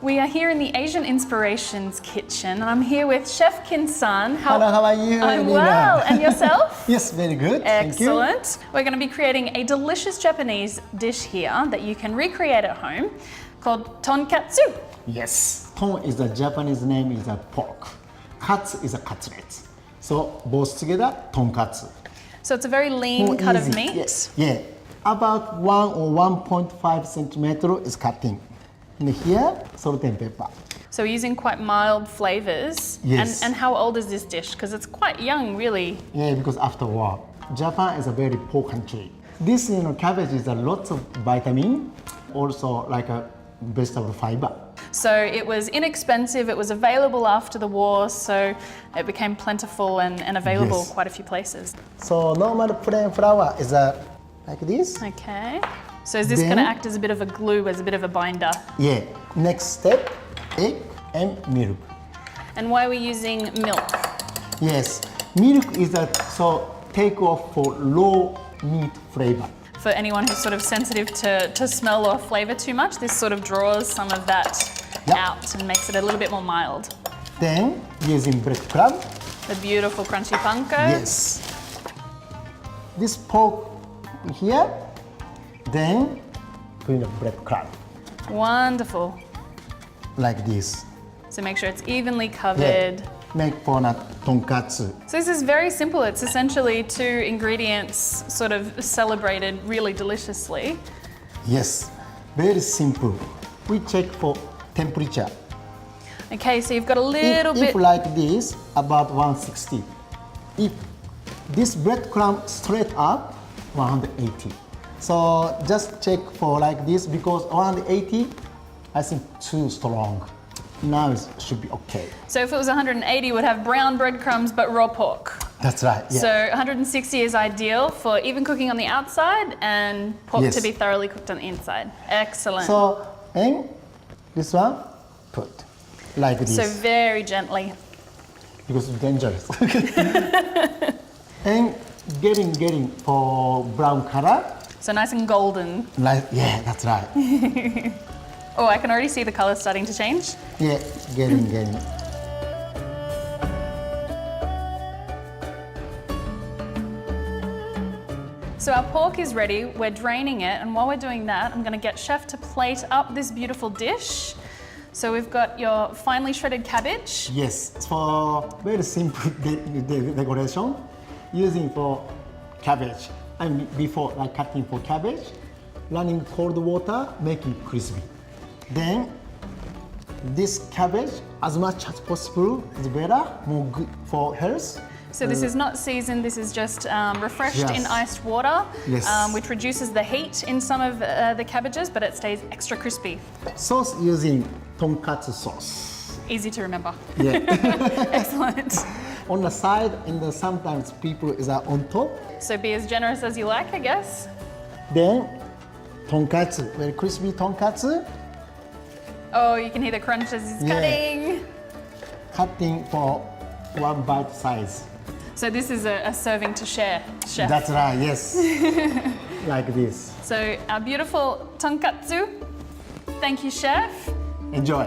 We are here in the Asian Inspirations kitchen, and I'm here with Chef Kinsan. Hello, how are you? I'm well, and yourself? Yes, very good. Excellent. Thank you. We're going to be creating a delicious Japanese dish here that you can recreate at home called Tonkatsu. Yes. Ton is the Japanese name is a pork. Katsu is a cutlet. So both together, tonkatsu. So it's a very lean cut of meat. Yes. Yeah. About 1 or 1.5 centimeter is cutting. And here, salt and pepper. So we're using quite mild flavors. Yes. And how old is this dish? Because it's quite young, really. Yeah, because after war, Japan is a very poor country. This cabbage is a lot of vitamin, also like a vegetable fiber. So it was inexpensive, it was available after the war, so it became plentiful and available Yes. quite a few places. So normal plain flour is like this. Okay. So is this going to act as a bit of a glue, as a bit of a binder? Yeah. Next step, egg and milk. And why are we using milk? Yes, milk is so take off for low meat flavor. For anyone who's sort of sensitive to smell or flavor too much, this sort of draws some of that out and makes it a little bit more mild. Then using breadcrumb. The beautiful crunchy panko. Yes. This pork here. Then put the breadcrumb Wonderful. like this. So make sure it's evenly covered. Yeah. Make for a tonkatsu. So this is very simple. It's essentially 2 ingredients sort of celebrated really deliciously. Yes, very simple. We check for temperature. Okay, so you've got a little bit... If like this, about 160. If this breadcrumb straight up, 180. So just check for like this because 180, I think too strong. Now it should be okay. So if it was 180, it would have brown breadcrumbs but raw pork. That's right. Yeah. So 160 is ideal for even cooking on the outside and pork to be thoroughly cooked on the inside. Excellent. So, and this one, put like this. So very gently. Because it's dangerous. And getting for brown color. So nice and golden. Like, yeah, that's right. Oh, I can already see the color starting to change. Yeah, getting. So our pork is ready, we're draining it, and while we're doing that, I'm gonna get Chef to plate up this beautiful dish. So we've got your finely shredded cabbage. Yes, for very simple decoration, using for cabbage. And before like cutting for cabbage, running cold water, making crispy. Then this cabbage, as much as possible, is better, more good for health. So this is not seasoned, this is just refreshed in iced water, which reduces the heat in some of the cabbages, but it stays extra crispy. Sauce using tonkatsu sauce. Easy to remember. Yeah. Excellent. On the side, and then sometimes people is on top. So be as generous as you like, I guess. Then tonkatsu, very crispy tonkatsu. Oh, you can hear the crunch as he's cutting. Cutting for 1 bite size. So this is a serving to share, Chef. That's right, yes. Like this. So our beautiful tonkatsu. Thank you, Chef. Enjoy.